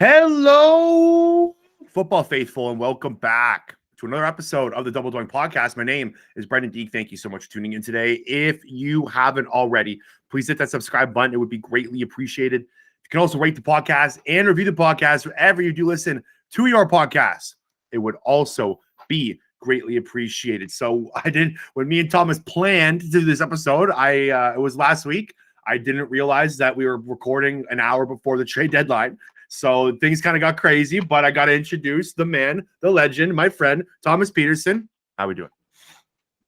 Hello, football faithful, and welcome back to another episode of the Double Doing Podcast. My name is Brendan Deek. Thank you so much for tuning in today. If you haven't already, please hit that subscribe button. It would be greatly appreciated. You can also rate the podcast and review the podcast wherever you do listen to your podcast. It would also be greatly appreciated. So when me and Thomas planned to do this episode, it was last week. I didn't realize that we were recording an hour before the trade deadline. So things kind of got crazy, but I got to introduce the man, the legend, my friend, Thomas Peterson. How we doing?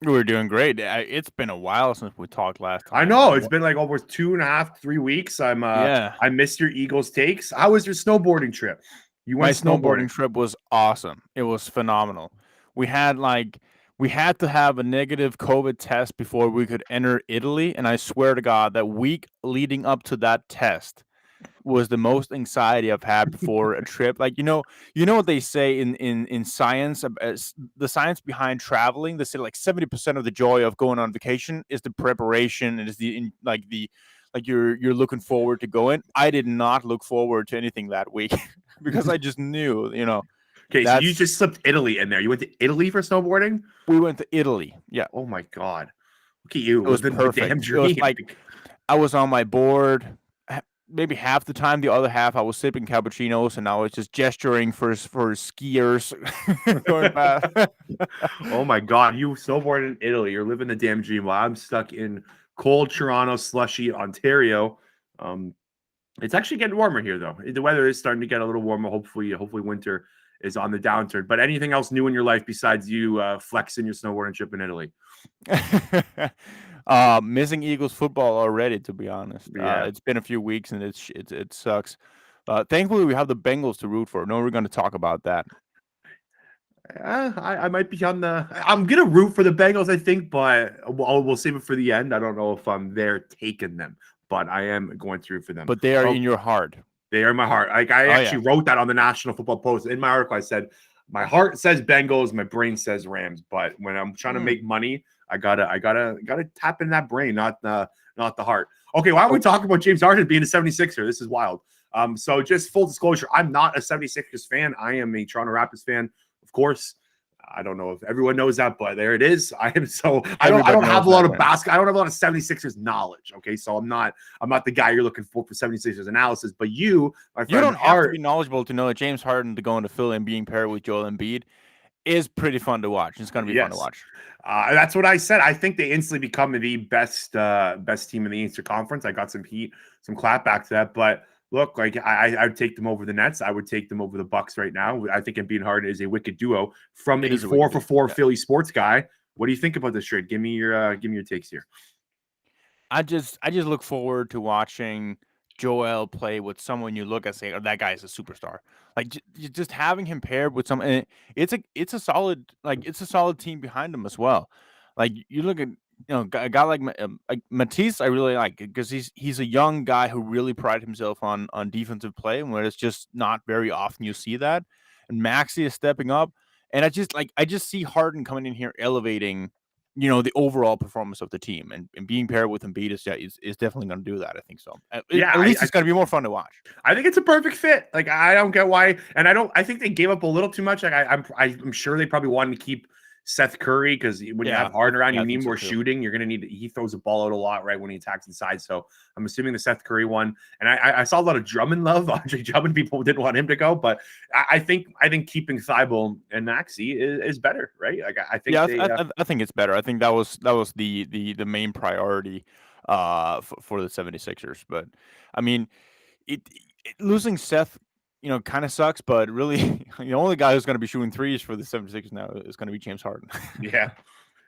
We're doing great. It's been a while since we talked last time. I know. It's been like over 2.5, 3 weeks. I missed your Eagles takes. How was your snowboarding trip? My snowboarding trip was awesome. It was phenomenal. We had to have a negative COVID test before we could enter Italy. And I swear to God, that week leading up to that test was the most anxiety I've had before a trip. Like, you know what they say in science, the science behind traveling. They say like 70% of the joy of going on vacation is the preparation and is you're looking forward to going. I did not look forward to anything that week because I just knew, Okay, so you just slipped Italy in there. You went to Italy for snowboarding? We went to Italy. Yeah. Oh my God. Look at you. It was perfect. Damn dream. It was like I was on my board. Maybe half the time, the other half I was sipping cappuccinos, and I was just gesturing for skiers going past. Oh my God, you snowboard in Italy. You're living the damn dream while I'm stuck in cold Toronto, slushy Ontario. It's actually getting warmer here, though. The weather is starting to get a little warmer. Hopefully winter is on the downturn. But anything else new in your life besides you flexing your snowboarding trip in Italy? Missing Eagles football already, to be honest. Yeah. It's been a few weeks and it sucks. Thankfully, we have the Bengals to root for. No, we're going to talk about that. I might be on the. I'm gonna root for the Bengals, I think, but we'll save it for the end. I don't know if I'm there taking them, but I am going to root for them. But they are in your heart. They are in my heart. Like I actually wrote that on the National Football Post in my article. I said my heart says Bengals, my brain says Rams. But when I'm trying to make money, I gotta tap in that brain, not the heart. Okay, why don't we talk about James Harden being a 76er? This is wild. So just full disclosure, I'm not a 76ers fan. I am a Toronto Raptors fan, of course. I don't know if everyone knows that, but there it is. I am I don't have a lot of basketball. I don't have a lot of 76ers knowledge. Okay, so I'm not the guy you're looking for 76ers analysis. But you, my friend, you don't have to be knowledgeable to know that James Harden to go into Philly and being paired with Joel Embiid is pretty fun to watch. It's going to be fun to watch. That's what I said. I think they instantly become the best team in the Eastern Conference. I got some heat, some clap back to that, but. Look, like I would take them over the Nets. I would take them over the Bucks right now. I think Embiid and Harden is a wicked duo. From a 4-for-4 Philly sports guy, what do you think about this trade? Give me your takes here. I just look forward to watching Joel play with someone you look at say, oh, that guy is a superstar. Like just having him paired with someone, it's a solid team behind him as well. Like you look at. A guy like Matisse, I really like because he's a young guy who really prided himself on defensive play, and where it's just not very often you see that. And Maxey is stepping up, and I just see Harden coming in here elevating, the overall performance of the team, and being paired with Embiid is definitely going to do that. I think so. At least it's going to be more fun to watch. I think it's a perfect fit. Like I don't get why, and I think they gave up a little too much. Like I'm sure they probably wanted to keep Seth Curry, because when you have Harden around, you need more shooting. You're going to need. He throws the ball out a lot, right, when he attacks inside. So I'm assuming the Seth Curry one. And I saw a lot of Drummond love. Andre Drummond, people didn't want him to go, but I think keeping Thibault and Maxey is better, right? Like I think. Yeah, I think it's better. I think that was the main priority for the 76ers. But I mean, losing Seth, kind of sucks, but really the only guy who's going to be shooting threes for the 76ers now is going to be James Harden. Yeah,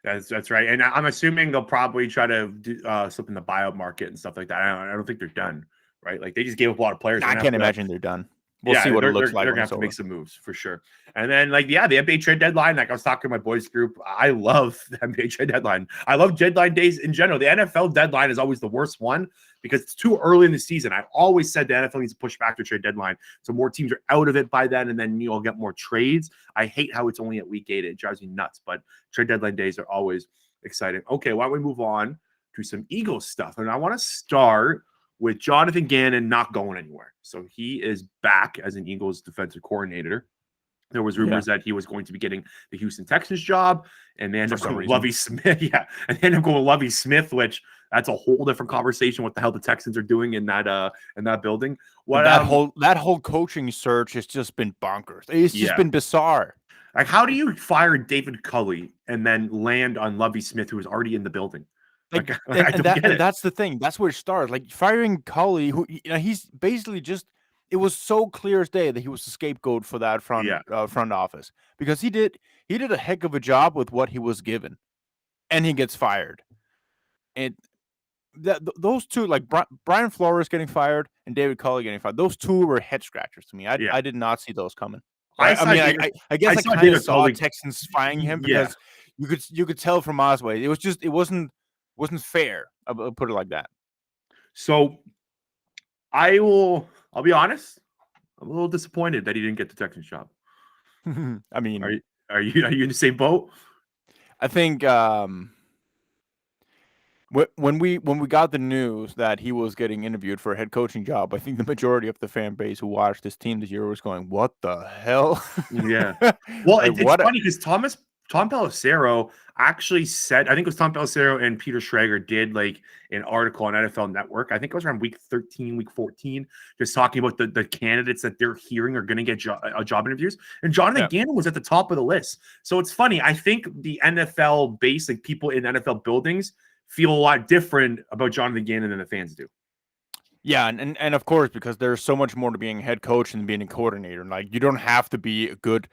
that's right. And I'm assuming they'll probably try to do slip in the buyout market and stuff like that. I don't think they're done, right? Like they just gave up a lot of players. I can't imagine they're done. We'll see what it looks like. They're going to have to make some moves for sure. And then, the NBA trade deadline, like I was talking to my boys group, I love the NBA trade deadline. I love deadline days in general. The NFL deadline is always the worst one because it's too early in the season. I always said the NFL needs to push back the trade deadline so more teams are out of it by then, and then you'll get more trades. I hate how it's only at week 8. It drives me nuts, but trade deadline days are always exciting. Okay, why don't we move on to some Eagles stuff? And I want to start with Jonathan Gannon not going anywhere. So he is back as an Eagles defensive coordinator. There was rumors that he was going to be getting the Houston Texans job, and they ended up going with Lovie Smith. Yeah, and they ended up going with Lovie Smith, which that's a whole different conversation. What the hell the Texans are doing in that building? What that whole coaching search has just been bonkers. It's just been bizarre. Like, how do you fire David Culley and then land on Lovie Smith, who was already in the building? Like, and that's the thing. That's where it starts. Like firing Culley, who he's basically just. It was so clear as day that he was the scapegoat for that front office, because he did a heck of a job with what he was given, and he gets fired. And those two, like Brian Flores getting fired and David Culley getting fired, those two were head scratchers to me. I did not see those coming. I guess I kind of saw Texans firing him because you could tell from Osway. It wasn't fair. I'll put it like that. So I'll be honest. I'm a little disappointed that he didn't get the Texans job. I mean, are you in the same boat? I think when we got the news that he was getting interviewed for a head coaching job, I think the majority of the fan base who watched this team this year was going, "What the hell?" Yeah. Well, like, it's funny because Tom Pelissero actually said, I think it was Tom Pelissero and Peter Schrager did like an article on NFL Network. I think it was around week 13, week 14, just talking about the candidates that they're hearing are going to get job interviews. And Jonathan Gannon was at the top of the list. So it's funny. I think the NFL base, like people in NFL buildings, feel a lot different about Jonathan Gannon than the fans do. Yeah, and of course, because there's so much more to being a head coach than being a coordinator. Like, you don't have to be a good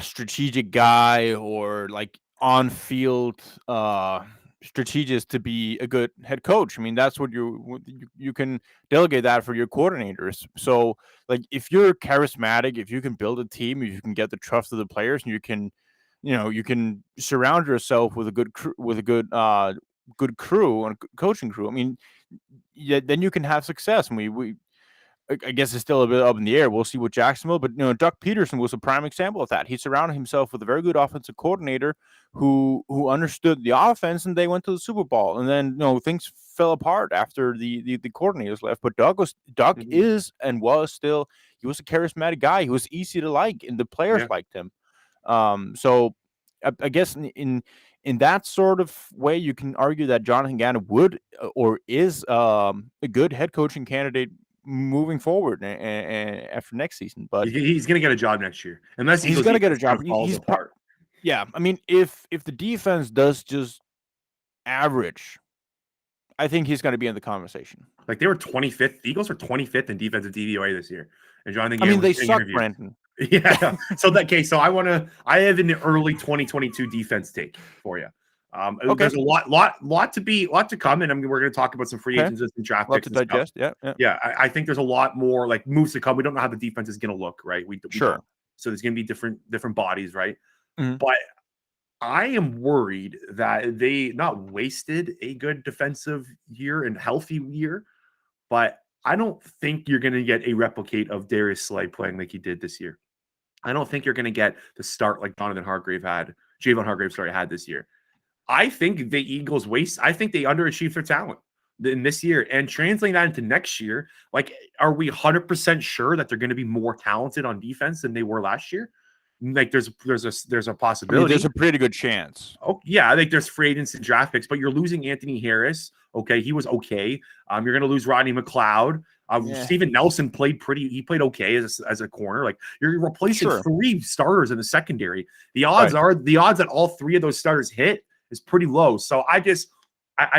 strategic guy or like on-field strategist to be a good head coach. I mean, that's what you can delegate that for your coordinators. So, like, if you're charismatic, if you can build a team, if you can get the trust of the players, and you can surround yourself with a good good crew and coaching crew. I mean, then you can have success. And I guess it's still a bit up in the air. We'll see with Jacksonville, but Doug Peterson was a prime example of that. He surrounded himself with a very good offensive coordinator who understood the offense, and they went to the Super Bowl. And then things fell apart after the coordinators left. But Doug is and was still, he was a charismatic guy. He was easy to like, and the players liked him. So I guess in that sort of way, you can argue that Jonathan Gannon would or is a good head coaching candidate moving forward and after next season. But he's going to get a job next year, unless he's going to get a job. He's apart. Yeah, I mean, if the defense does just average, I think he's going to be in the conversation. Like, they were 25th. The Eagles were 25th in defensive DVOA this year, and Jonathan Gannon. I mean, they suck, Brandon. Yeah. So I have an early 2022 defense take for you. Okay. There's a lot to come, and I mean, we're going to talk about some free agents and draft picks. To digest, yeah. I think there's a lot more like moves to come. We don't know how the defense is going to look, right? We sure. So there's going to be different bodies, right? Mm-hmm. But I am worried that they not wasted a good defensive year and healthy year, but I don't think you're going to get a replicate of Darius Slay playing like he did this year. I don't think you're going to get the start like Javon Hargrave had this year. I think the Eagles I think they underachieved their talent in this year, and translating that into next year. Like, are we 100% sure that they're going to be more talented on defense than they were last year? Like, there's a possibility. I mean, there's a pretty good chance. Oh yeah, I think there's free agents and draft picks, but you're losing Anthony Harris. Okay, he was okay. You're going to lose Rodney McLeod. Steven Nelson played okay as a corner. Like, you're replacing 3 starters in the secondary. The odds that all 3 of those starters hit is pretty low. So I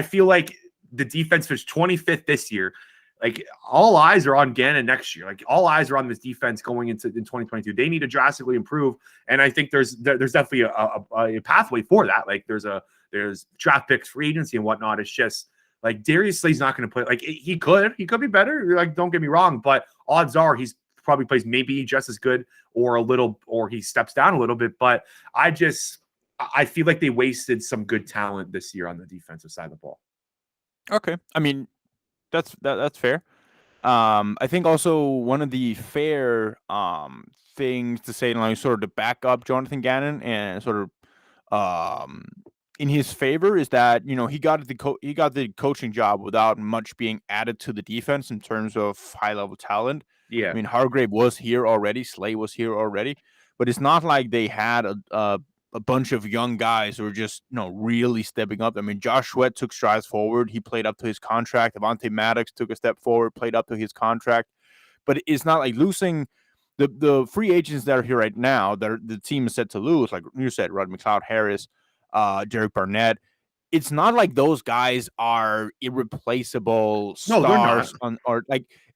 feel like the defense was 25th this year. Like, all eyes are on Gannon next year. Like, all eyes are on this defense going into 2022. They need to drastically improve, and I think there's definitely a pathway for that. Like, there's draft picks, free agency, and whatnot. It's just like Darius Slay's not going to play. Like, he could be better. Like, don't get me wrong, but odds are he's probably plays maybe just as good or he steps down a little bit. But I feel like they wasted some good talent this year on the defensive side of the ball. Okay, I mean, that's fair. I think also one of the fair things to say, like, sort of to back up Jonathan Gannon and sort of in his favor is that, he got the coaching job without much being added to the defense in terms of high level talent. I Yeah. mean, Hargrave was here already, Slay was here already, but it's not like they had a bunch of young guys who were just really stepping up. I mean, Josh Sweat took strides forward. He played up to his contract. Avonte Maddox took a step forward, played up to his contract. But it's not like losing the free agents that are here right now that the team is set to lose, like you said, Rod McLeod Harris, Derek Barnett. It's not like those guys are irreplaceable No, they're not. stars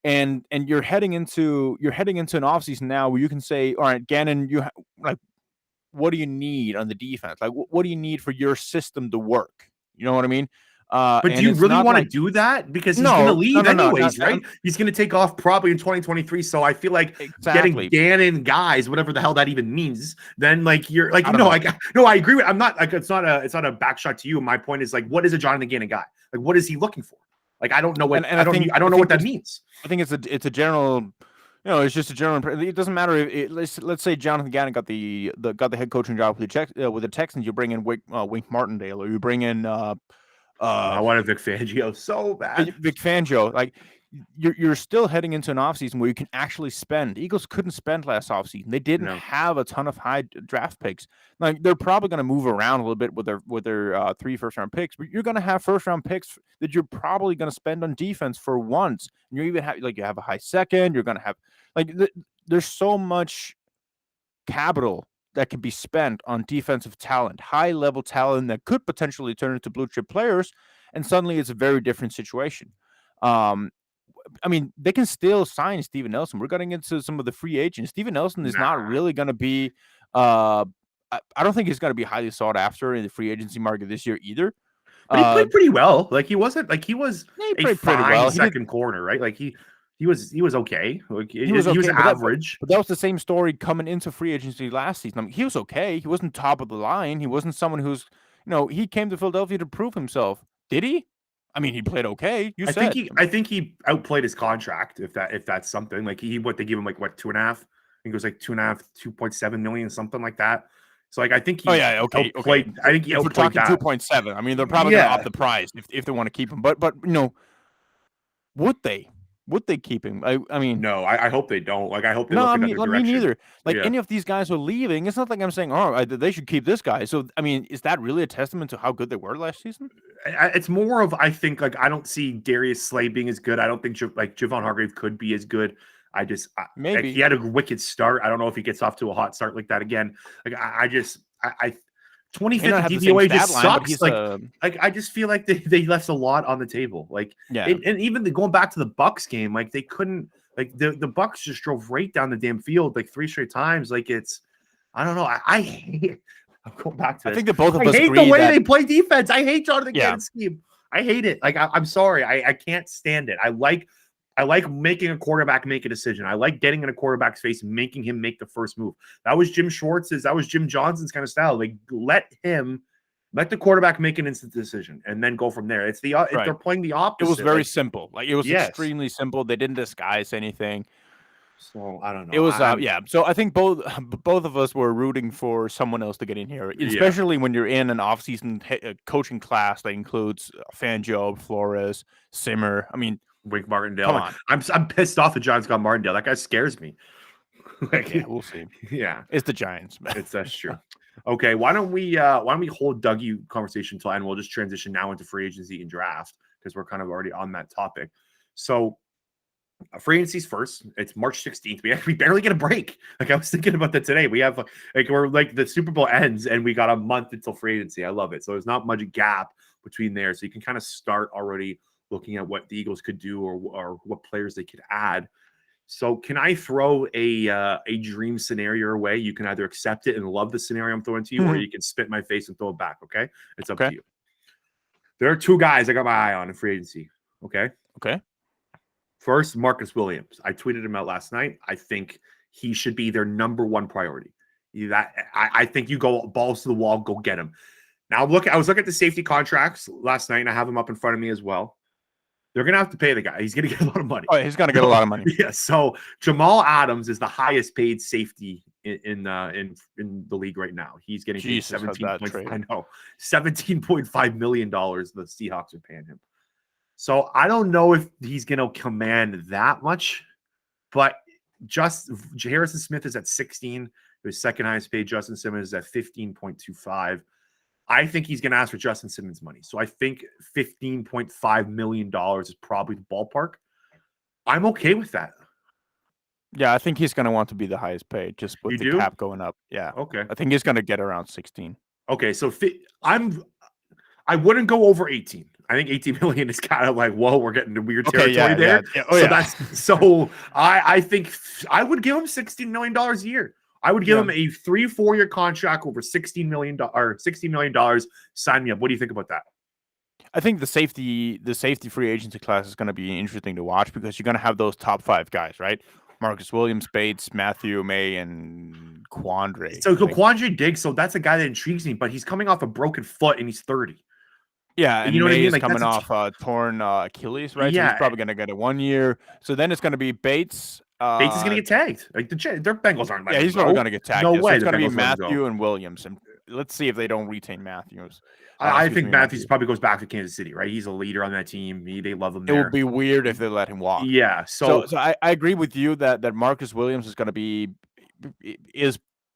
and you're heading into an offseason now where you can say, all right, Gannon, what do you need on the defense? Like, what do you need for your system to work? You know what I mean? But do you really want to do that? Because he's going to leave anyways, right? He's going to take off probably in 2023. So I feel like getting Gannon guys, whatever the hell that even means, then like you're like, I agree with. I'm not like it's not a back shot to you. My point is like, what is a Jonathan Gannon guy? Like, what is he looking for? Like, I don't know what I don't know what that means. I think it's a general. It's just a general. It doesn't matter if let's say Jonathan Gannon got the head coaching job with the Texans. You bring in Wink Martindale, or you bring in. I wanted Vic Fangio so bad. Vic Fangio, like you're still heading into an offseason where you can actually spend. The Eagles couldn't spend last offseason. They didn't have a ton of high draft picks. Like they're probably going to move around a little bit with their 3 first-round picks, but you're going to have first-round picks that you're probably going to spend on defense for once. And you even have you have a high second. You're going to have there's so much capital that can be spent on defensive talent, high-level talent that could potentially turn into blue-chip players, and suddenly it's a very different situation. I mean, they can still sign Steven Nelson. We're getting into some of the free agents. Steven Nelson is not really going to be I don't think he's going to be highly sought after in the free agency market this year either. But he played pretty well. Like he wasn't like he was a fine second corner, right? Like he was okay. Like he was average. But that was the same story coming into free agency last season. I mean, he was okay. He wasn't top of the line. He wasn't someone who's, he came to Philadelphia to prove himself. Did he? I mean, he played okay. I think he outplayed his contract. If that's something like they give him like what 2.5? I think it was like 2.5, 2.7 million, something like that. So like I think he outplayed. I think he outplayed. We're talking 2.7. I mean, they're probably going to up the price if they want to keep him. But would they? Would they keep him? I mean, no. I hope they don't. Like, I hope they look another direction. Me neither. Like, any of these guys are leaving. It's not like I'm saying, they should keep this guy. So, I mean, is that really a testament to how good they were last season? It's more of I think like I don't see Darius Slay being as good. I don't think Javon Hargrave could be as good. Maybe he had a wicked start. I don't know if he gets off to a hot start like that again. Like I 25th DVOA just sucks. I just feel like they left a lot on the table. Like, and even going back to the Bucks game, like they couldn't, like the Bucks just drove right down the damn field like 3 straight times. Like I don't know. I hate. I'm going back to. I think that both of us hate the way they play defense. I hate Jonathan Gannon's scheme. I hate it. Like I'm sorry. I can't stand it. I like making a quarterback make a decision. I like getting in a quarterback's face and making him make the first move. That was Jim Schwartz's. That was Jim Johnson's kind of style. Like let the quarterback make an instant decision and then go from there. It's they're playing the opposite. It was very simple. Like it was extremely simple. They didn't disguise anything. So I don't know. It was So I think both of us were rooting for someone else to get in here, especially when you're in an offseason coaching class that includes Fangio, Flores, Simmer. I mean. Wink Martindale. Come on. I'm pissed off the Giants got Martindale. That guy scares me. We'll see. Yeah. It's the Giants. That's true. Okay, why don't we hold Dougie conversation till end? We'll just transition now into free agency and draft because we're kind of already on that topic. So free agency's first. It's March 16th. We barely get a break. Like I was thinking about that today. We have we're like the Super Bowl ends and we got a month until free agency. I love it. So there's not much gap between there. So you can kind of start already looking at what the Eagles could do or what players they could add. So can I throw a dream scenario your way? You can either accept it and love the scenario I'm throwing to you, or you can spit in my face and throw it back. Okay. It's up to you. There are 2 guys I got my eye on in free agency. Okay. First, Marcus Williams. I tweeted him out last night. I think he should be their number 1 priority. I think you go balls to the wall, go get him. Now I was looking at the safety contracts last night and I have them up in front of me as well. They're going to have to pay the guy. He's going to get a lot of money. Oh, he's going to get a lot of money. Yeah. So Jamal Adams is the highest paid safety in the league right now. He's getting paid Jesus, how's that traded? $17.5 million the Seahawks are paying him. So I don't know if he's going to command that much, but just Harrison Smith is at 16. His second highest paid. Justin Simmons is at 15.25. I think he's going to ask for Justin Simmons money. So I think $15.5 million is probably the ballpark. I'm okay with that. Yeah, I think he's going to want to be the highest paid just with the cap going up. Yeah. Okay. I think he's going to get around 16. Okay. So I wouldn't go over 18. I think 18 million is kind of like, whoa, we're getting to weird territory there. Yeah. I think I would give him $16 million a year. I would give him a 3-4 year contract over $16 million. Sign me up. What do you think about that? I think the safety free agency class is going to be interesting to watch because you're going to have those top 5 guys, right? Marcus Williams, Bates, Matthew, May, and Quandre. So Quandre Diggs, so that's a guy that intrigues me, but he's coming off a broken foot and he's 30. Yeah, and you know May what I mean? Is coming off torn Achilles, right? Yeah. So he's probably going to get a 1 year. So then it's going to be Bates. Bates is going to get tagged. Like their Bengals aren't. Yeah, he's probably going to get tagged. No way. So it's going to be Matthew and Williams, and let's see if they don't retain Matthews. I think Matthews probably goes back to Kansas City, right? He's a leader on that team. They love him there. It would be weird if they let him walk. Yeah. So I agree with you that Marcus Williams is going to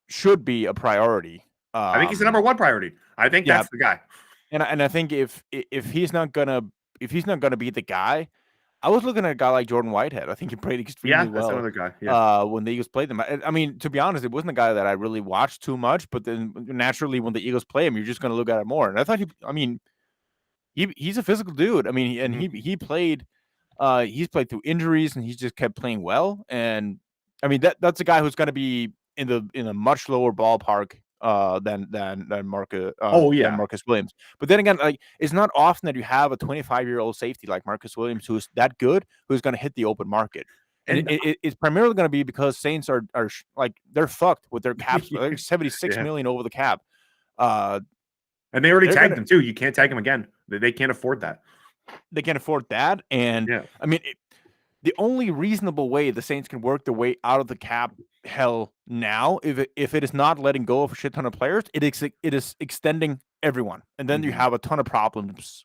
should be a priority. I think he's the number 1 priority. I think that's the guy. And I think if he's not gonna be the guy, I was looking at a guy like Jordan Whitehead. I think he played extremely well. That's another guy. Yeah. When the Eagles played them, I mean, to be honest, it wasn't a guy that I really watched too much. But then naturally, when the Eagles play him, you're just going to look at it more. And I thought he's a physical dude. I mean, he played. He's played through injuries, and he's just kept playing well. And I mean, that's a guy who's going to be in a much lower ballpark than Marcus. Than Marcus Williams. But then again, like it's not often that you have a 25-year-old safety like Marcus Williams who's that good, who's going to hit the open market. And it's primarily going to be because Saints are like they're fucked with their cap. They're $76 million over the cap. And they already tagged him too. You can't tag him again. They can't afford that. They can't afford that. And I mean, the only reasonable way the Saints can work their way out of the cap hell now, if it is not letting go of a shit ton of players, it is extending everyone, and then you have a ton of problems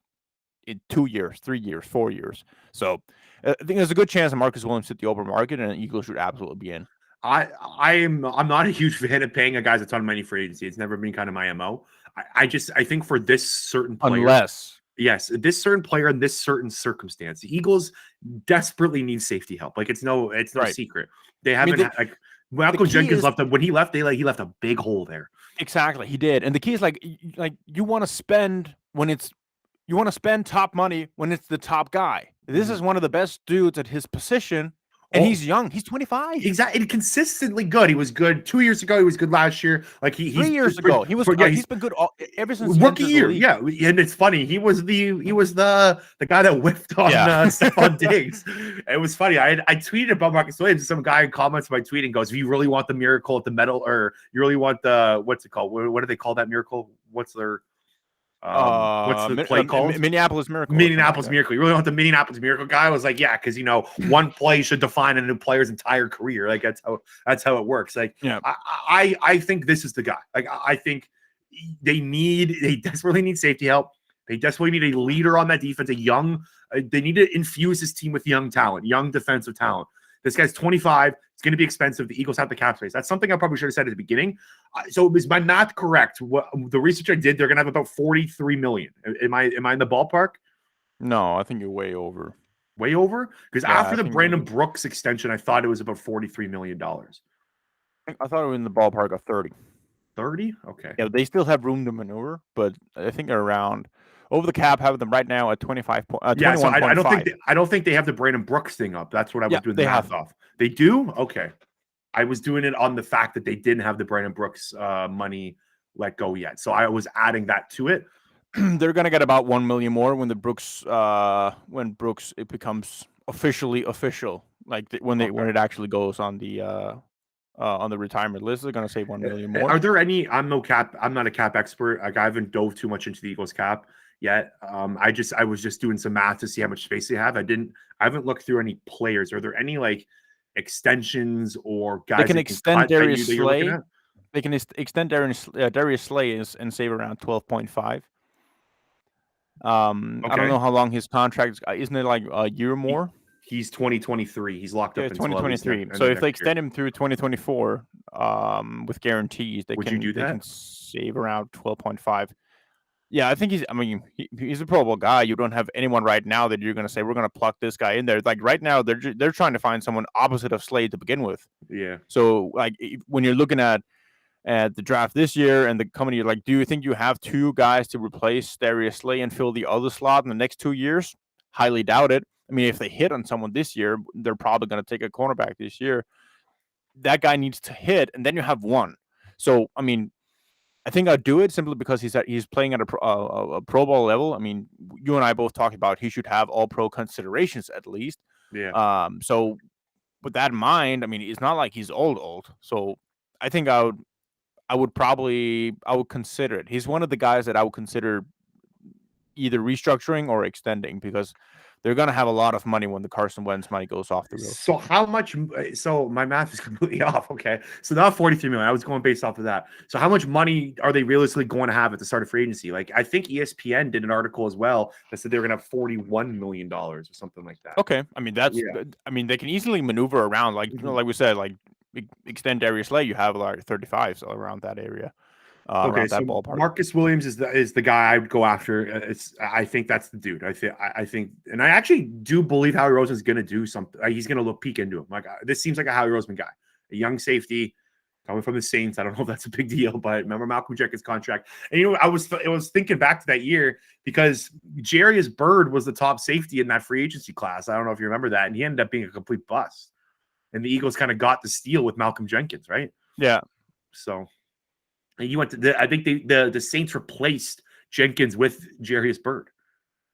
in 2 years, 3 years, 4 years. So I think there's a good chance that Marcus Williams hit the open market, and the Eagles should absolutely be in. I'm not a huge fan of paying a guys a ton of money for agency. It's never been kind of my MO. I think for this certain player, this certain player in this certain circumstance, the Eagles desperately need safety help. Like it's no secret. They haven't Malcolm Jenkins left. When he left, he left a big hole there. Exactly, he did. And the key is like you want to spend top money when it's the top guy. This is one of the best dudes at his position. And he's young. He's 25. Exactly. And consistently good. He was good 2 years ago. He was good last year. Like 3 years ago. He was. He's been good ever since rookie year. Yeah, and it's funny. He was the guy that whiffed on Stephon Diggs. It was funny. I tweeted about Marcus Williams. Some guy comments my tweet and goes, "If you really want the miracle at the medal, or you really want the what's it called? What do they call that miracle? What's their what's the play called? Minneapolis Miracle. Minneapolis Miracle. You really want the Minneapolis Miracle guy? I was like, yeah, because one play should define a new player's entire career. Like that's how it works. Like, I think this is the guy. Like, I think they desperately need safety help. They desperately need a leader on that defense. They need to infuse this team with young talent, young defensive talent. This guy's 25. It's going to be expensive. The Eagles have the cap space. That's something I probably should have said at the beginning. So is my math correct? What the research I did, they're going to have about $43 million. Am I in the ballpark? No, I think you're way over. Way over? Because after the Brandon Brooks extension, I thought it was about $43 million. I thought it was in the ballpark of 30. 30? Okay. Yeah, they still have room to maneuver, but I think they're around over the cap, having them right now at 25. So I don't think they have the Brandon Brooks thing up. That's what I was doing the math off. They do? Okay. I was doing it on the fact that they didn't have the Brandon Brooks money let go yet. So I was adding that to it. They're going to get about $1 million more when Brooks it becomes officially official. Like when it actually goes on the retirement list, they're going to save $1 million more. Are there any? I'm not a cap expert. Like I haven't dove too much into the Eagles cap yet. I was just doing some math to see how much space they have. I haven't looked through any players. Are there any like extensions or They guys can that can extend cut Darius that you're looking Slay. at? They can extend Darius Slay and save around 12.5. I don't Okay. know how long his contract is. Isn't it like a year He, more? he's 2023. He's locked Yeah, up until at least 2023. end So of if they next year. extend him through 2024, with guarantees, Would you do they can that? save around 12.5. Yeah, I think he's. I mean, he's a Pro Bowl guy. You don't have anyone right now that you're going to say we're going to pluck this guy in there. Like right now, they're trying to find someone opposite of Slade to begin with. Yeah. So like when you're looking at the draft this year and the coming year, like, do you think you have two guys to replace Darius Slay and fill the other slot in the next 2 years? Highly doubt it. I mean, if they hit on someone this year, they're probably going to take a cornerback this year. That guy needs to hit, and then you have one. So, I mean, I think I'd do it simply because he's playing at a Pro Bowl level. I mean, you and I both talked about he should have all Pro considerations at least. Yeah. So with that in mind, I mean, it's not like he's old. So I think I would consider it. He's one of the guys that I would consider either restructuring or extending because they're going to have a lot of money when the Carson Wentz money goes off the roof. So how much? So my math is completely off. Okay, so not 43 million. I was going based off of that. So how much money are they realistically going to have at the start of free agency? Like I think ESPN did an article as well that said they were going to have $41 million or something like that. Okay, I mean that's. Yeah. I mean they can easily maneuver around, like like we said, like extend Darius Slay. You have like 35, so around that area. Okay, Around so that ballpark. Marcus Williams is the guy I would go after. I think that's the dude. I think, and I actually do believe Howie Roseman's going to do something. He's going to look peek into him. Like this seems like a Howie Roseman guy, a young safety coming from the Saints. I don't know if that's a big deal, but remember Malcolm Jenkins' contract. And I was thinking back to that year because Jarius Byrd was the top safety in that free agency class. I don't know if you remember that, and he ended up being a complete bust. And the Eagles kind of got the steal with Malcolm Jenkins, right? Yeah. So. And you went to I think the Saints replaced Jenkins with Jarius Byrd,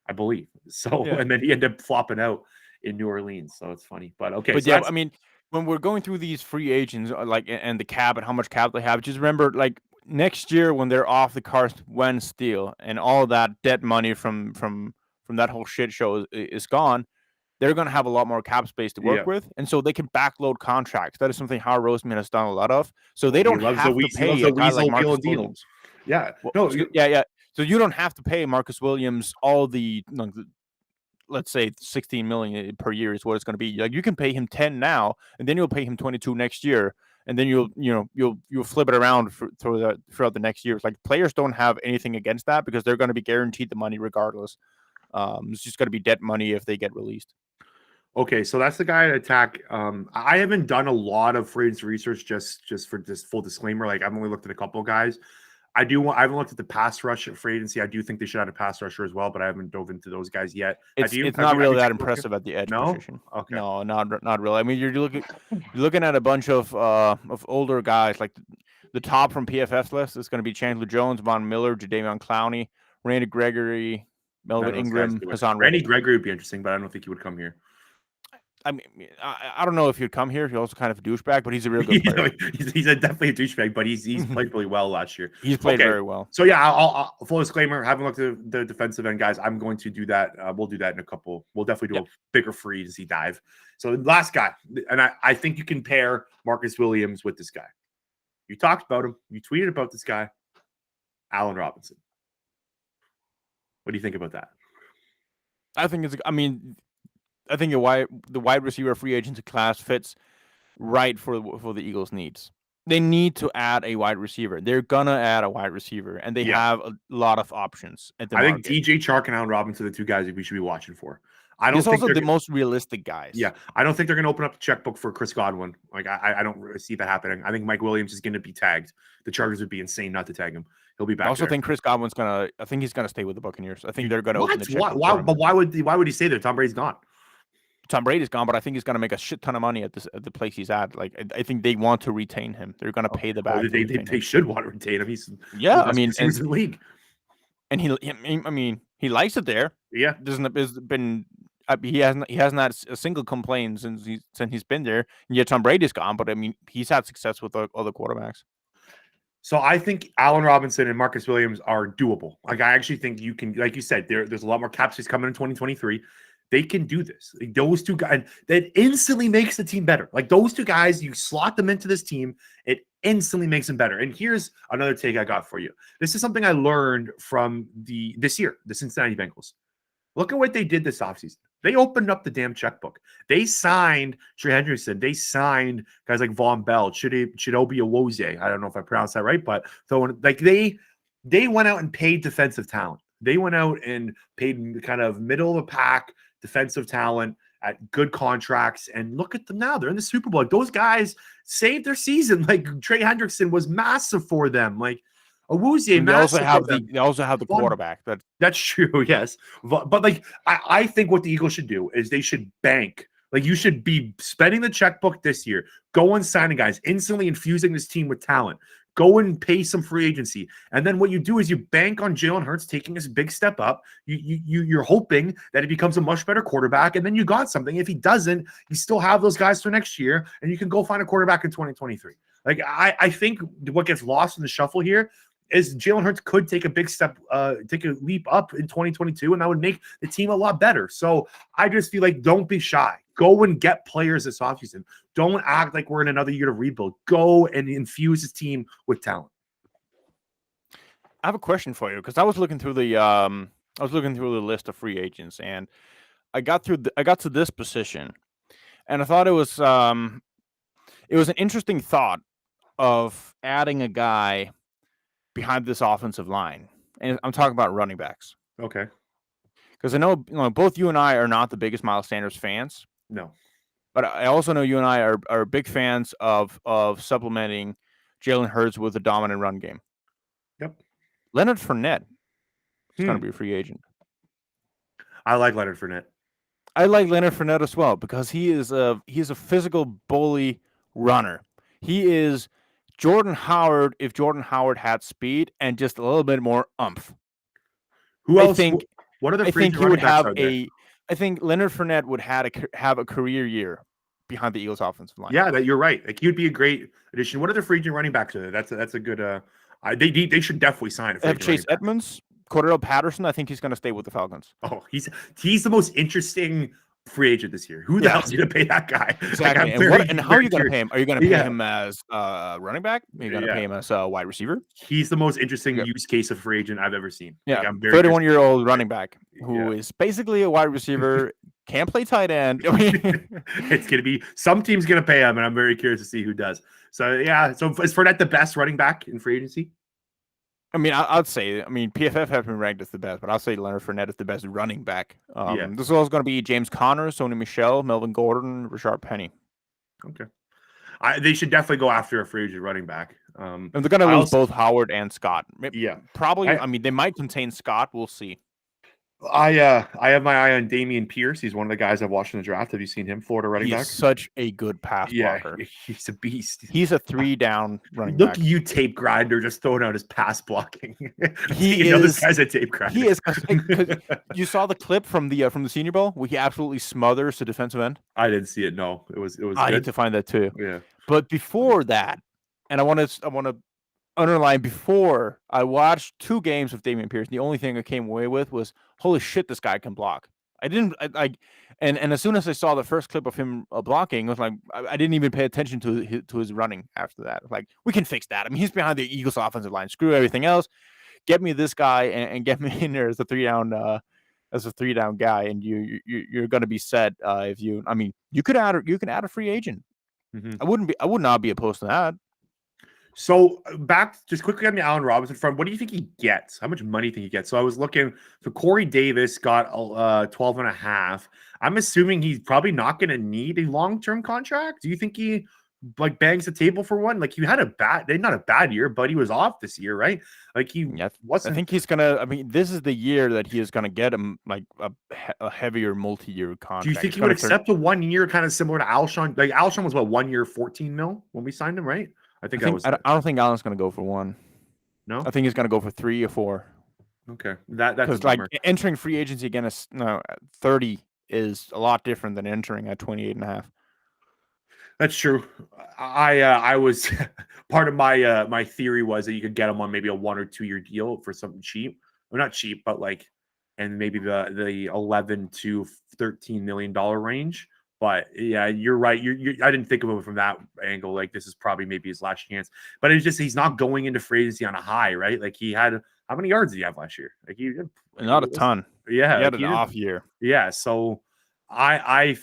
I believe. So and then he ended up flopping out in New Orleans. So it's funny. But okay. But So yeah, I mean, when we're going through these free agents, like and the cap and how much cap they have, just remember like next year when they're off the Carson Wentz deal and all that debt money from that whole shit show is gone, they're going to have a lot more cap space to work with, and so they can backload contracts. That is something Howard Roseman has done a lot of. So they don't have to pay a guy like Marcus Williams. Yeah, well, yeah. So you don't have to pay Marcus Williams all the let's say 16 million per year is what it's going to be. Like you can pay him 10 now, and then you'll pay him 22 next year, and then you'll flip it around throughout the next years. Like players don't have anything against that because they're going to be guaranteed the money regardless. It's just going to be debt money if they get released. Okay, so that's the guy to attack. I haven't done a lot of free agency research just for this full disclaimer. Like I've only looked at a couple of guys. I haven't looked at the pass rush free agency. I do think they should have a pass rusher as well, but I haven't dove into those guys yet. It's not really that impressive at the edge position. Okay. No, not really. I mean, you're looking at a bunch of older guys. Like the top from PFF's list is going to be Chandler Jones, Von Miller, Jadeveon Clowney, Randy Gregory, Melvin Ingram, Hassan Randy Reddick. Gregory would be interesting, but I don't think he would come here. I mean, I don't know if he'd come here. He's also kind of a douchebag, but he's a real good player. He's definitely a douchebag, but he's played really well last year. He's played very well. So yeah, I'll full disclaimer. Haven't looked at the defensive end guys. I'm going to do that. We'll do that in a couple. We'll definitely do a bigger free agency dive. So the last guy, and I think you can pair Marcus Williams with this guy. You talked about him. You tweeted about this guy, Allen Robinson. What do you think about that? I think the wide receiver free agency class fits right for the Eagles' needs. They need to add a wide receiver. They're gonna add a wide receiver, and they have a lot of options at the market. Think DJ Chark and Allen Robinson are the two guys that we should be watching for. He's also the most realistic guys. Yeah, I don't think they're going to open up the checkbook for Chris Godwin. Like I don't really see that happening. I think Mike Williams is going to be tagged. The Chargers would be insane not to tag him. He'll be back. I also think Chris Godwin's gonna. I think he's gonna stay with the Buccaneers. I think they're gonna open the checkbook. Why would he stay there? Tom Brady's gone. Tom Brady's gone, but I think he's gonna make a shit ton of money at the place he's at. Like I think they want to retain him. They're gonna pay the bag. They should want to retain him. He's in the league, and he likes it there. Yeah, he hasn't had a single complaint since he's been there. And yet Tom Brady's gone, but I mean he's had success with other quarterbacks. So I think Allen Robinson and Marcus Williams are doable. Like I actually think you can, like you said, there's a lot more cap space coming in 2023. They can do this. Like those two guys, that instantly makes the team better. Like those two guys, you slot them into this team, it instantly makes them better. And here's another take I got for you. This is something I learned from this year, the Cincinnati Bengals. Look at what they did this offseason. They opened up the damn checkbook. They signed Trey Henderson. They signed guys like Von Bell, Chidobe Awuzie. I don't know if I pronounced that right, but they went out and paid defensive talent. They went out and paid kind of middle of the pack defensive talent at good contracts. And look at them now. They're in the Super Bowl. Like, those guys saved their season. Like Trey Hendrickson was massive for them. Like Awuzie, they also have the quarterback. That's true, yes. But like I think what the Eagles should do is they should bank. Like you should be spending the checkbook this year. Go and signing guys, instantly infusing this team with talent. Go and pay some free agency. And then what you do is you bank on Jalen Hurts taking this big step up. You're hoping that he becomes a much better quarterback, and then you got something. If he doesn't, you still have those guys for next year, and you can go find a quarterback in 2023. Like I think what gets lost in the shuffle here is Jalen Hurts could take a big step, take a leap up in 2022, and that would make the team a lot better. So I just feel like don't be shy. Go and get players this offseason. Don't act like we're in another year to rebuild. Go and infuse this team with talent. I have a question for you because I was looking through the list of free agents, and I got to this position, and I thought it was an interesting thought of adding a guy behind this offensive line, and I'm talking about running backs. Okay. Because I know, both you and I are not the biggest Miles Sanders fans. No. But I also know you and I are big fans of supplementing Jalen Hurts with a dominant run game. Yep. Leonard Fournette is going to be a free agent. I like Leonard Fournette. I like Leonard Fournette as well because he's a physical bully runner. He is Jordan Howard if Jordan Howard had speed and just a little bit more umph. Who else? What are the free agent running backs out there? I think Leonard Fournette would have a career year behind the Eagles' offensive line. Yeah, you're right. Like he'd be a great addition. What are the free agent running backs are there? That's a good. They should definitely sign. They have Chase Edmonds, Cordell Patterson. I think he's going to stay with the Falcons. Oh, he's the most interesting free agent this year. Who the hell's going to pay that guy? Exactly. Like, and how are you going to pay him? Are you going to pay him as running back? Are you going to pay him as a wide receiver? He's the most interesting use case of free agent I've ever seen. Yeah, 31-year-old running back who is basically a wide receiver, can't play tight end. It's going to be some team's going to pay him, and I'm very curious to see who does. So yeah, so is Fournette the best running back in free agency? I mean, I'd say, PFF have been ranked as the best, but I'll say Leonard Fournette is the best running back. This is also going to be James Conner, Sony Michel, Melvin Gordon, Rashard Penny. Okay. They should definitely go after a free agent running back. And they're going to lose both Howard and Scott. Yeah. Probably, they might contain Scott. We'll see. I have my eye on Dameon Pierce. He's one of the guys I've watched in the draft. Have you seen him? Florida running back. He's such a good pass blocker. He's a beast. He's a 3-down running back. Look at you, tape grinder, just throwing out his pass blocking. This guy's a tape grinder. He is. You saw the clip from the Senior Bowl where he absolutely smothers the defensive end. I didn't see it. No, it was. I need to find that too. Yeah. But before that, and I want to underline, before I watched 2 games of Dameon Pierce, the only thing I came away with was, holy shit, this guy can block. And as soon as I saw the first clip of him blocking, it was like I didn't even pay attention to his running after that. Like, we can fix that. He's behind the Eagles offensive line. Screw everything else. Get me this guy and get me in there as a 3-down guy, and you're going to be set. You can add a free agent. Mm-hmm. I would not be opposed to that. So back just quickly on the Allen Robinson front, what do you think he gets? How much money do you think he gets? So I was looking. So Corey Davis got 12.5. I'm assuming he's probably not going to need a long-term contract. Do you think he bangs the table for one? Like, he had not a bad year, but he was off this year, right? Like wasn't. I think he's gonna. This is the year that he is gonna get him like a heavier multi-year contract. Do you think he would accept a 1 year, kind of similar to Alshon? Like, Alshon was 1 year, $14 million when we signed him, right? I don't think Allen's going to go for 1. No, I think he's going to go for 3 or 4. Okay, that's like entering free agency again is 30 is a lot different than entering at 28.5. That's true. I was part of my theory was that you could get him on maybe a 1 or 2 year deal for something cheap. Well, not cheap, but like and maybe the 11 to $13 million range. But yeah, you're right. I didn't think of it from that angle. Like this is probably maybe his last chance. But it's just he's not going into free agency on a high, right? Like he had how many yards did he have last year? Like Not a ton. Yeah, He like had an off year. Yeah, so I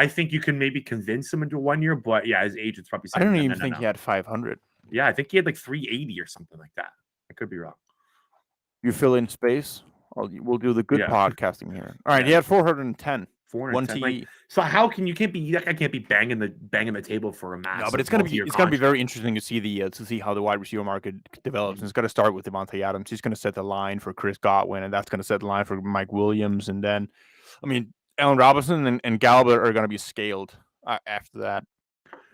think you can maybe convince him into 1 year, but yeah, his agent's probably I saying don't no, even no, no, think no. he had 500. Yeah, I think he had like 380 or something like that. I could be wrong. You fill in space. We'll do the good Yeah. podcasting here. All right, Yeah. he had 410. 410. TE. Like, so how can you can't be that guy can't be banging the table for a massive No, but it's gonna be contract. very interesting to see how the wide receiver market develops. And it's gonna start with Devontae Adams. He's gonna set the line for Chris Godwin, and that's gonna set the line for Mike Williams. And then, I mean, Allen Robinson and Gallup are gonna be scaled after that.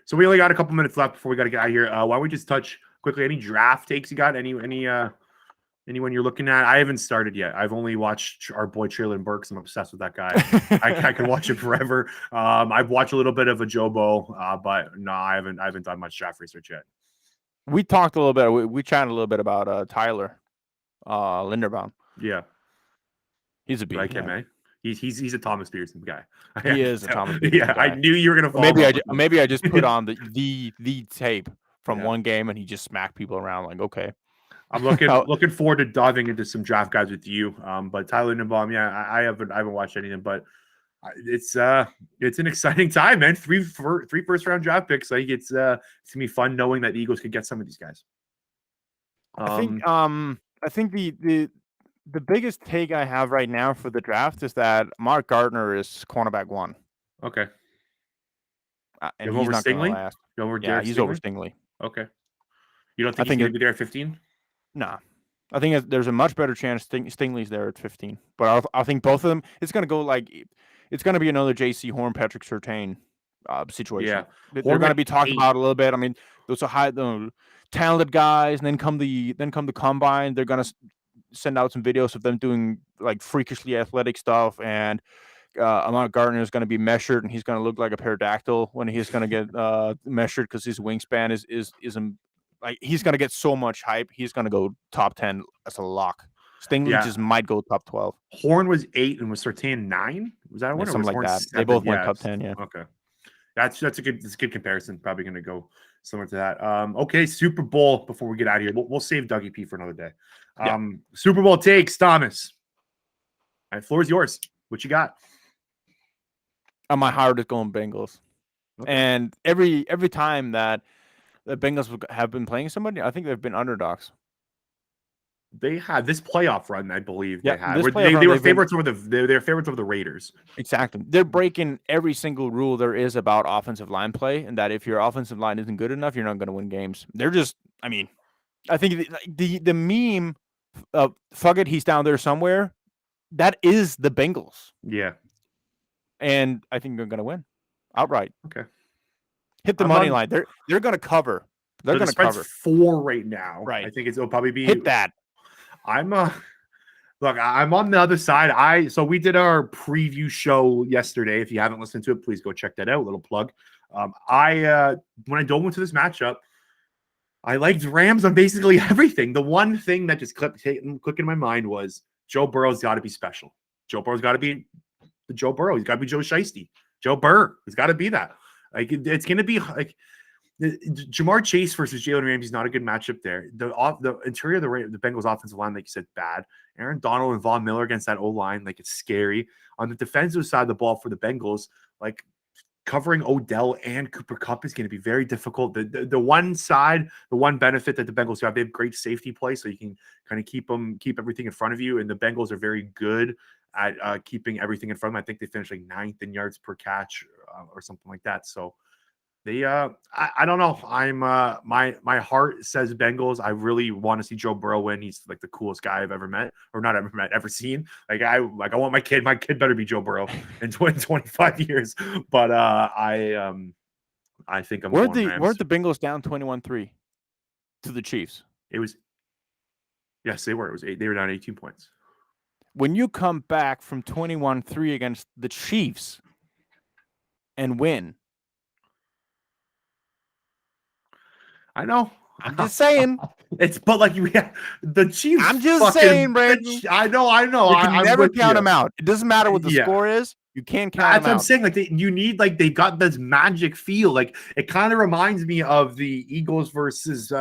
So we only got a couple minutes left before we got to get out of here. Why don't we just touch quickly any draft takes you got? Anyone you're looking at? I haven't started yet. I've only watched our boy Traylon Burks. I'm obsessed with that guy. I can watch it forever. I've watched a little bit of a Jobo, but no, I haven't done much draft research yet. We talked a little bit. We chatted a little bit about Tyler Linderbaum. Yeah, he's a beast. Like him, eh? He's a Thomas Peterson guy. He is a Thomas Peterson Yeah, guy. I knew you were gonna. Maybe I just put on the tape from one game and he just smacked people around. Like, okay. I'm looking forward to diving into some draft guys with you. But Tyler Linderbaum, yeah, I haven't watched anything, but it's an exciting time, man. Three first round draft picks. Like it's gonna be fun knowing that the Eagles could get some of these guys. I think the biggest take I have right now for the draft is that Mark Gardner is cornerback 1. Okay. And he's not going to last. He's over Stingley. Okay. You don't think he's going to be there at 15? Nah. I think there's a much better chance Stingley's there at 15. But I think both of them, it's going to go it's going to be another J.C. Horn, Patrick Surtain situation. Yeah. They're going to be talked about a little bit. I mean, those are talented guys, and then come the combine. They're going to send out some videos of them doing like freakishly athletic stuff, and Mark Gardner is going to be measured, and he's going to look like a pterodactyl when he's going to get measured because his wingspan is like he's going to get so much hype. He's going to go top 10 as a lock. Stingley just might go top 12. Horn was 8 and was Surtain 9. Was that one? Something like that. 7? They both went top 10. Yeah. Okay. That's a good comparison. Probably going to go similar to that. Okay, Super Bowl. Before we get out of here, we'll save Dougie P for another day. Super Bowl takes, Thomas. All right, floor is yours. What you got? My heart is going Bengals. Okay. And every time that the Bengals have been playing somebody, I think they've been underdogs. They had this playoff run, I believe. They were favorites over they're favorites over the Raiders. Exactly. They're breaking every single rule there is about offensive line play, and that if your offensive line isn't good enough, you're not going to win games. They're just, I mean, I think the meme of fuck it, he's down there somewhere, that is the Bengals. Yeah. And I think they're going to win outright. Okay. Hit the money line. They're going to cover. They're going to cover 4 right now. Right. I think it'll probably be hit that. I'm on the other side. So we did our preview show yesterday. If you haven't listened to it, please go check that out. Little plug. When I dove into this matchup, I liked Rams on basically everything. The one thing that just clicked in my mind was Joe Burrow's got to be special. Joe Burrow's got to be the Joe Burrow. He's got to be Joe Shiesty. Joe Burr. He's got to be that. Like it's going to be like Jamar Chase versus Jalen Ramsey is not a good matchup there. The interior of the Bengals offensive line, like you said, bad. Aaron Donald and Von Miller against that O-line, like it's scary. On the defensive side of the ball for the Bengals, like covering Odell and Cooper Kupp is going to be very difficult. The one side, the one benefit that the Bengals have, they have great safety play, so you can kind of keep everything in front of you. And the Bengals are very good at keeping everything in front of them. I think they finished like 9th in yards per catch or something like that. So they, I don't know. I'm my heart says Bengals. I really want to see Joe Burrow win. He's like the coolest guy I've ever met, or not ever seen. I want my kid. My kid better be Joe Burrow in 25 years. But I think I'm. Weren't the Bengals down 21-3 to the Chiefs? Yes, they were. It was 8. They were down 18 points. When you come back from 21-3 against the Chiefs and win. I know. I'm just saying. But like the Chiefs. I'm just saying, Brandon. I know. You can I'm never with count you. them out. It doesn't matter what the score is. You can't count That's them what I'm out. saying. Like you need like they got this magic feel. Like it kind of reminds me of the Eagles versus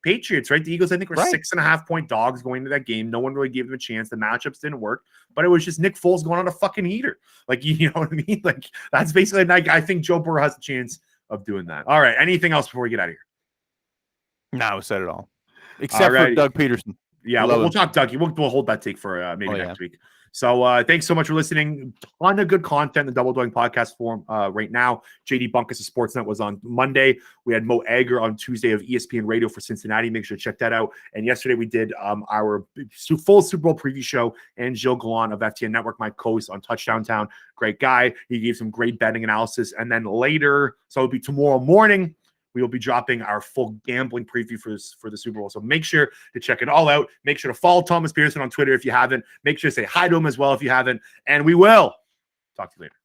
Patriots, right? The Eagles, I think, were 6.5-point dogs going into that game. No one really gave them a chance. The matchups didn't work, but it was just Nick Foles going on a fucking heater. Like, you know what I mean? Like, that's basically like, I think Joe Burrow has a chance of doing that. All right. Anything else before we get out of here? No, said it all. Except for Doug Peterson. Yeah, we'll talk Dougie. We'll hold that take for maybe next week. So thanks so much for listening. Ton of good content in the Double Doing podcast form right now. JD Bunkus of Sportsnet was on Monday. We had Mo Egger on Tuesday of ESPN Radio for Cincinnati. Make sure to check that out. And yesterday we did our full Super Bowl preview show. And Gilles Gallant of FTN Network, my co-host on Touchdown Town. Great guy. He gave some great betting analysis. And then later, so it'll be tomorrow morning, we will be dropping our full gambling preview for the Super Bowl. So make sure to check it all out. Make sure to follow Thomas Peterson on Twitter if you haven't. Make sure to say hi to him as well if you haven't. And we will talk to you later.